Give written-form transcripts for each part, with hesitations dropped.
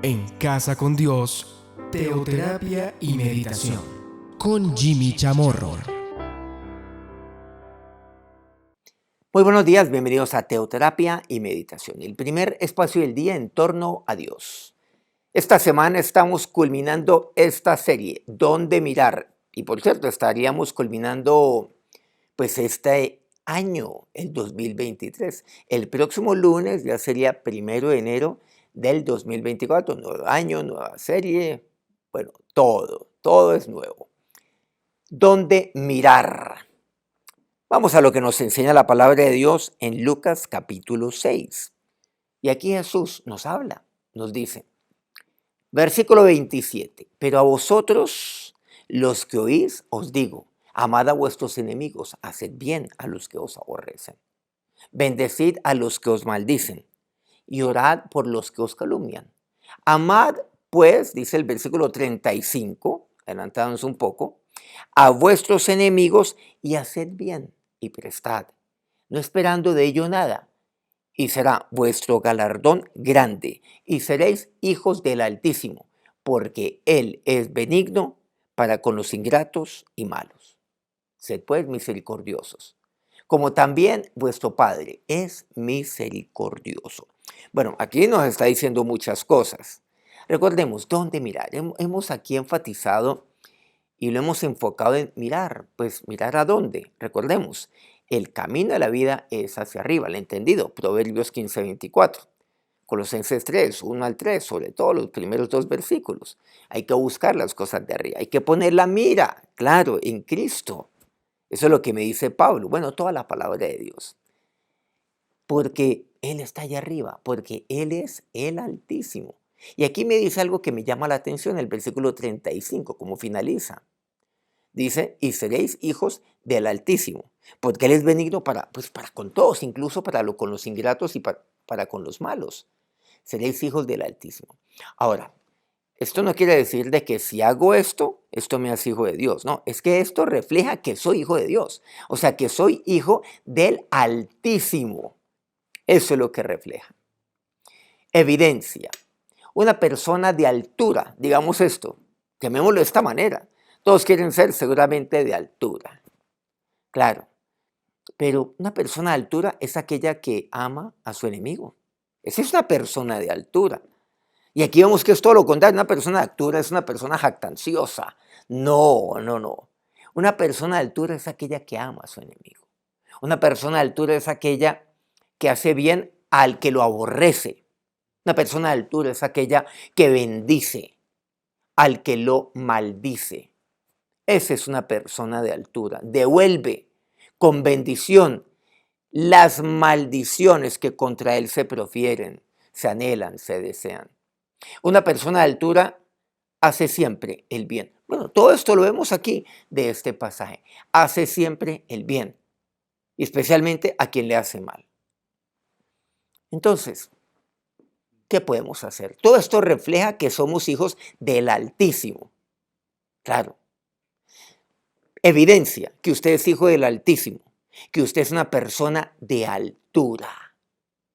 En Casa con Dios, teoterapia y meditación, con Jimmy Chamorro. Muy buenos días, bienvenidos a Teoterapia y Meditación, el primer espacio del día en torno a Dios. Esta semana estamos culminando esta serie, ¿Dónde mirar? Y por cierto, estaríamos culminando pues este año, el 2023. El próximo lunes ya sería 1 de enero del 2024, nuevo año, nueva serie, bueno, todo es nuevo. ¿Dónde mirar? Vamos a lo que nos enseña la palabra de Dios en Lucas capítulo 6. Y aquí Jesús nos habla, nos dice, versículo 27, pero a vosotros, los que oís, os digo, amad a vuestros enemigos, haced bien a los que os aborrecen, bendecid a los que os maldicen y orad por los que os calumnian. Amad, pues, dice el versículo 35, adelantándonos un poco, a vuestros enemigos y haced bien y prestad, no esperando de ello nada, y será vuestro galardón grande, y seréis hijos del Altísimo, porque Él es benigno para con los ingratos y malos. Sed pues misericordiosos, como también vuestro Padre es misericordioso. Bueno, aquí nos está diciendo muchas cosas. Recordemos, ¿dónde mirar? Hemos aquí enfatizado y lo hemos enfocado en mirar, pues mirar a dónde. Recordemos, el camino de la vida es hacia arriba, el entendido, Proverbios 15:24. Colosenses 3, 1 al 3, sobre todo los primeros dos versículos. Hay que buscar las cosas de arriba, hay que poner la mira, claro, en Cristo. Eso es lo que me dice Pablo, bueno, toda la palabra de Dios. Porque Él está allá arriba, porque Él es el Altísimo. Y aquí me dice algo que me llama la atención, el versículo 35, como finaliza. Dice, y seréis hijos del Altísimo, porque Él es benigno para con todos, incluso con los ingratos y para con los malos. Seréis hijos del Altísimo. Ahora, esto no quiere decir de que si hago esto me hace hijo de Dios. No, es que esto refleja que soy hijo de Dios. O sea, que soy hijo del Altísimo. Eso es lo que refleja. Evidencia. Una persona de altura, digamos esto, llamémoslo de esta manera. Todos quieren ser seguramente de altura. Claro, pero una persona de altura es aquella que ama a su enemigo. Esa es una persona de altura. Y aquí vemos que es todo lo contrario. Una persona de altura es una persona jactanciosa. No, no, no. Una persona de altura es aquella que ama a su enemigo. Una persona de altura es aquella que hace bien al que lo aborrece. Una persona de altura es aquella que bendice al que lo maldice. Esa es una persona de altura. Devuelve con bendición las maldiciones que contra él se profieren, se anhelan, se desean. Una persona de altura hace siempre el bien. Bueno, todo esto lo vemos aquí de este pasaje. Hace siempre el bien, especialmente a quien le hace mal. Entonces, ¿qué podemos hacer? Todo esto refleja que somos hijos del Altísimo. Claro. Evidencia que usted es hijo del Altísimo, que usted es una persona de altura.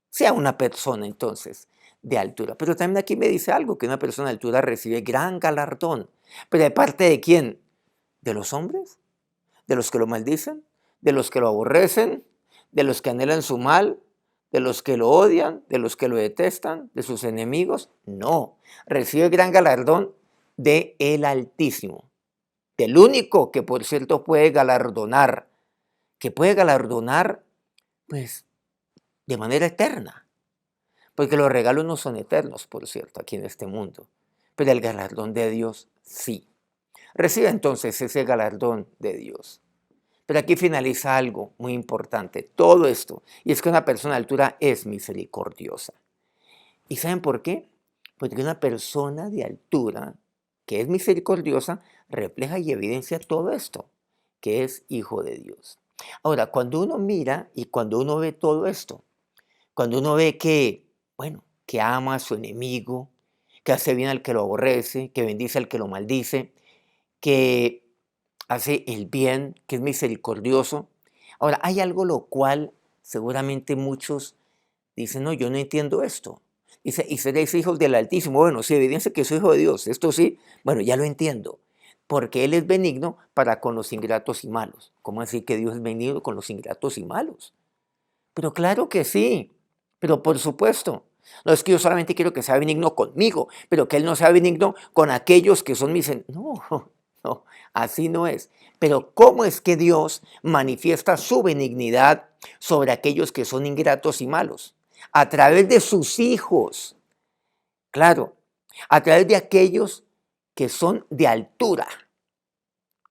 Sea una persona entonces de altura. Pero también aquí me dice algo, que una persona de altura recibe gran galardón. ¿Pero de parte de quién? ¿De los hombres? ¿De los que lo maldicen? ¿De los que lo aborrecen? ¿De los que anhelan su mal? ¿De los que lo odian? ¿De los que lo detestan? ¿De sus enemigos? No, recibe gran galardón de el Altísimo. Del único que por cierto puede galardonar, pues de manera eterna. Porque los regalos no son eternos, por cierto, aquí en este mundo. Pero el galardón de Dios sí. Recibe entonces ese galardón de Dios. Pero aquí finaliza algo muy importante, todo esto, y es que una persona de altura es misericordiosa. ¿Y saben por qué? Porque una persona de altura que es misericordiosa refleja y evidencia todo esto, que es hijo de Dios. Ahora, cuando uno mira y cuando uno ve todo esto, cuando uno ve que, bueno, que ama a su enemigo, que hace bien al que lo aborrece, que bendice al que lo maldice, que hace el bien, que es misericordioso. Ahora, hay algo lo cual seguramente muchos dicen, no, yo no entiendo esto. Dice, y seréis hijos del Altísimo. Bueno, sí, evidencia que soy hijo de Dios. Esto sí, bueno, ya lo entiendo. Porque Él es benigno para con los ingratos y malos. ¿Cómo así que Dios es benigno con los ingratos y malos? Pero claro que sí, pero por supuesto. No es que yo solamente quiero que sea benigno conmigo, pero que Él no sea benigno con aquellos que son mis... No, no, así no es. Pero ¿cómo es que Dios manifiesta su benignidad sobre aquellos que son ingratos y malos? A través de sus hijos, claro, a través de aquellos que son de altura.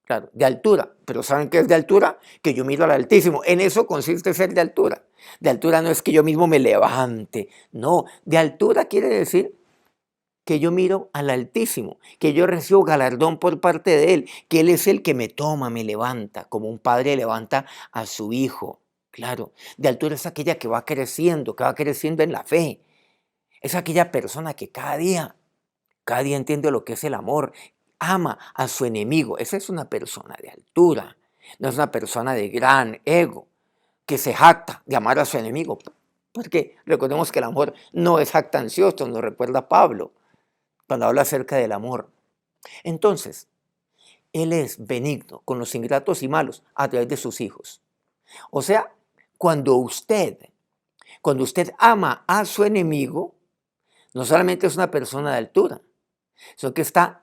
Claro, de altura. Pero ¿saben qué es de altura? Que yo miro al Altísimo. En eso consiste ser de altura. De altura no es que yo mismo me levante. No, de altura quiere decir que yo miro al Altísimo, que yo recibo galardón por parte de Él, que Él es el que me toma, me levanta, como un padre levanta a su hijo. Claro, de altura es aquella que va creciendo en la fe. Es aquella persona que cada día entiende lo que es el amor, ama a su enemigo. Esa es una persona de altura, no es una persona de gran ego, que se jacta de amar a su enemigo. Porque recordemos que el amor no es jactancioso, nos recuerda Pablo cuando habla acerca del amor. Entonces, Él es benigno con los ingratos y malos a través de sus hijos. O sea, cuando usted, cuando usted ama a su enemigo, no solamente es una persona de altura, sino que está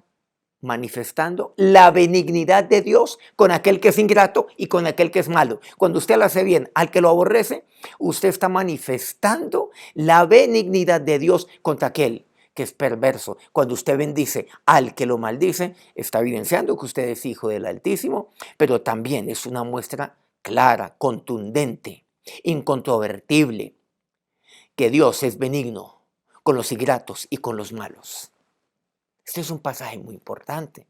manifestando la benignidad de Dios con aquel que es ingrato y con aquel que es malo. Cuando usted lo hace bien al que lo aborrece, usted está manifestando la benignidad de Dios contra aquel que es perverso. Cuando usted bendice al que lo maldice, está evidenciando que usted es hijo del Altísimo, pero también es una muestra clara, contundente, incontrovertible, que Dios es benigno con los ingratos y con los malos. Este es un pasaje muy importante,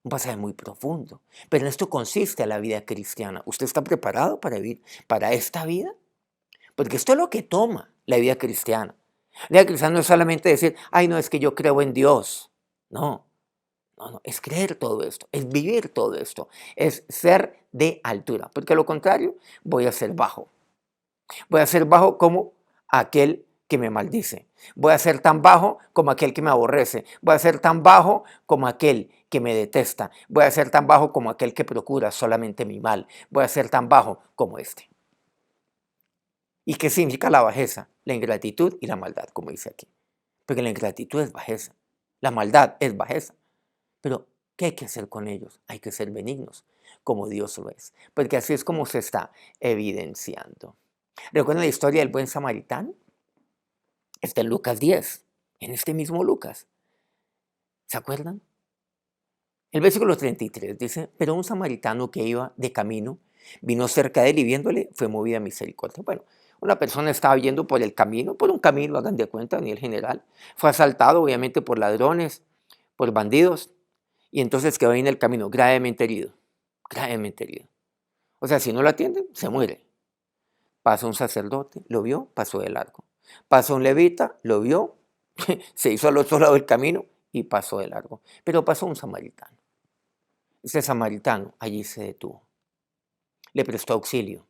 un pasaje muy profundo, pero en esto consiste la vida cristiana. ¿Usted está preparado para vivir para esta vida? Porque esto es lo que toma la vida cristiana. La vida cristiana no es solamente decir, ay, no, es que yo creo en Dios. No, no, es creer todo esto, es vivir todo esto, es ser de altura, porque a lo contrario voy a ser bajo. Voy a ser bajo como aquel que me maldice. Voy a ser tan bajo como aquel que me aborrece. Voy a ser tan bajo como aquel que me detesta. Voy a ser tan bajo como aquel que procura solamente mi mal. Voy a ser tan bajo como este. ¿Y qué significa la bajeza? La ingratitud y la maldad, como dice aquí. Porque la ingratitud es bajeza. La maldad es bajeza. Pero, ¿qué hay que hacer con ellos? Hay que ser benignos, como Dios lo es. Porque así es como se está evidenciando. ¿Recuerdan la historia del buen samaritano? Está en Lucas 10, en este mismo Lucas. ¿Se acuerdan? El versículo 33 dice, pero un samaritano que iba de camino, vino cerca de él y viéndole, fue movida a misericordia. Bueno, una persona estaba yendo por el camino, por un camino, hagan de cuenta, a nivel general. Fue asaltado, obviamente, por ladrones, por bandidos, y entonces quedó ahí en el camino, gravemente herido, gravemente herido. O sea, si no lo atienden, se muere. Pasa un sacerdote, lo vio, pasó de largo. Pasó un levita, lo vio, se hizo al otro lado del camino y pasó de largo. Pero pasó un samaritano. Ese samaritano allí se detuvo. Le prestó auxilio.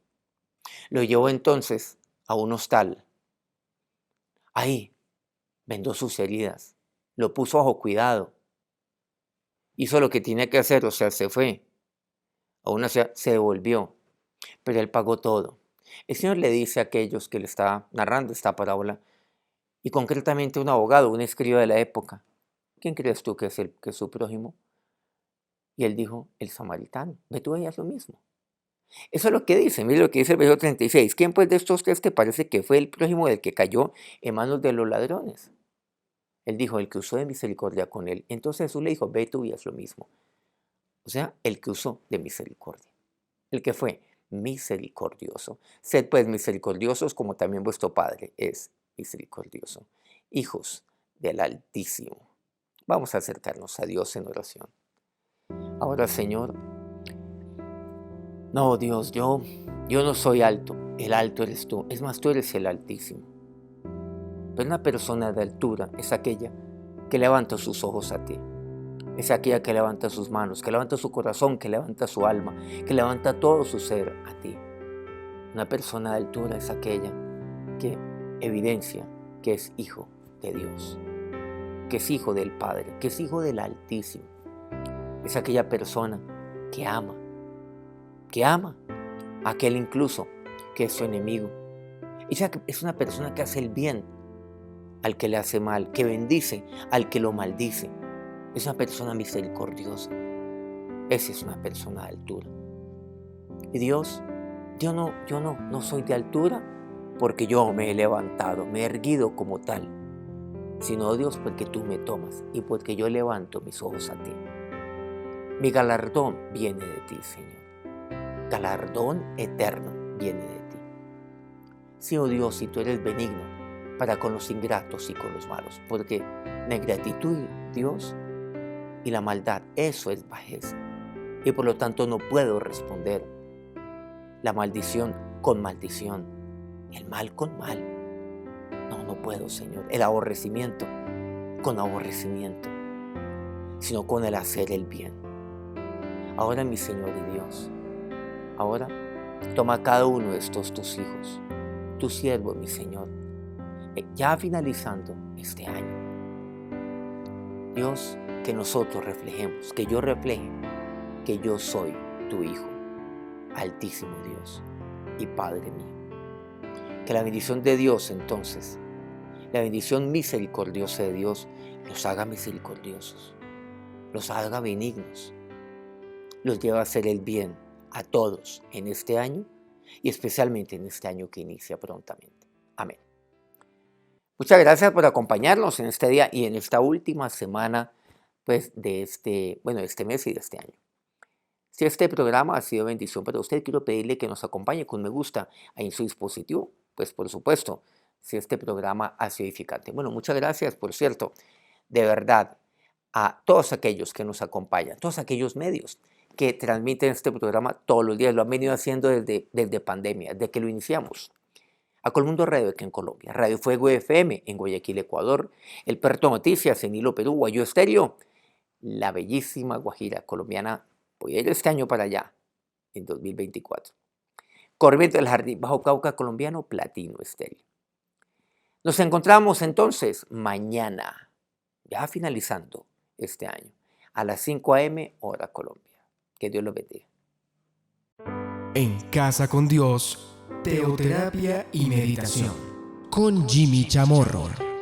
Lo llevó entonces a un hostal. Ahí vendó sus heridas. Lo puso bajo cuidado. Hizo lo que tenía que hacer, o sea, se fue. Aún así se devolvió. Pero él pagó todo. El Señor le dice a aquellos que le está narrando esta parábola, y concretamente un abogado, un escriba de la época, ¿quién crees tú que es su prójimo? Y él dijo, el samaritano. Ve tú y haz lo mismo. Eso es lo que dice, mire lo que dice el versículo 36. ¿Quién pues de estos tres te parece que fue el prójimo del que cayó en manos de los ladrones? Él dijo, el que usó de misericordia con él. Entonces Jesús le dijo, ve tú y haz lo mismo. O sea, el que usó de misericordia. El que fue misericordioso. Sed pues misericordiosos como también vuestro Padre es misericordioso. Hijos del Altísimo. Vamos a acercarnos a Dios en oración. Ahora, Señor, no, Dios, yo no soy alto, el alto eres tú. Es más, tú eres el Altísimo. Pero una persona de altura es aquella que levanta sus ojos a ti. Es aquella que levanta sus manos, que levanta su corazón, que levanta su alma, que levanta todo su ser a ti. Una persona de altura es aquella que evidencia que es hijo de Dios, que es hijo del Padre, que es hijo del Altísimo. Es aquella persona que ama a aquel incluso que es su enemigo. Ella es una persona que hace el bien al que le hace mal, que bendice al que lo maldice. Es una persona misericordiosa. Esa es una persona de altura. Y Dios, yo no soy de altura porque yo me he levantado, me he erguido como tal, sino Dios porque tú me tomas y porque yo levanto mis ojos a ti. Mi galardón viene de ti, Señor. Galardón eterno viene de ti. Sí, oh Dios, si tú eres benigno para con los ingratos y con los malos, porque la ingratitud, Dios, y la maldad, eso es bajeza. Y por lo tanto no puedo responder la maldición con maldición, el mal con mal. No puedo, Señor. El aborrecimiento con aborrecimiento, sino con el hacer el bien. Ahora, mi Señor y Dios, ahora toma cada uno de estos tus hijos, tu siervo, mi Señor, ya finalizando este año. Dios, que nosotros reflejemos, que yo refleje que yo soy tu Hijo, Altísimo Dios y Padre mío. Que la bendición de Dios entonces, la bendición misericordiosa de Dios, los haga misericordiosos, los haga benignos, los lleva a hacer el bien a todos en este año y especialmente en este año que inicia prontamente. Amén. Muchas gracias por acompañarnos en este día y en esta última semana pues, de este mes y de este año. Si este programa ha sido bendición para usted, quiero pedirle que nos acompañe con me gusta ahí en su dispositivo. Pues por supuesto, si este programa ha sido edificante. Bueno, muchas gracias, por cierto, de verdad, a todos aquellos que nos acompañan, todos aquellos medios que transmiten este programa todos los días. Lo han venido haciendo desde pandemia, desde que lo iniciamos. A Colmundo Radio aquí en Colombia, Radio Fuego FM en Guayaquil, Ecuador, El Puerto Noticias en Hilo, Perú, Guayú Estéreo, la bellísima Guajira colombiana. Voy a ir este año para allá, en 2024. Corriente del Jardín, Bajo Cauca colombiano, Platino Estéreo. Nos encontramos entonces mañana, ya finalizando este año, a las 5 a.m. hora Colombia. Que Dios lo bendiga. En Casa con Dios, teoterapia y meditación con Jimmy Chamorro.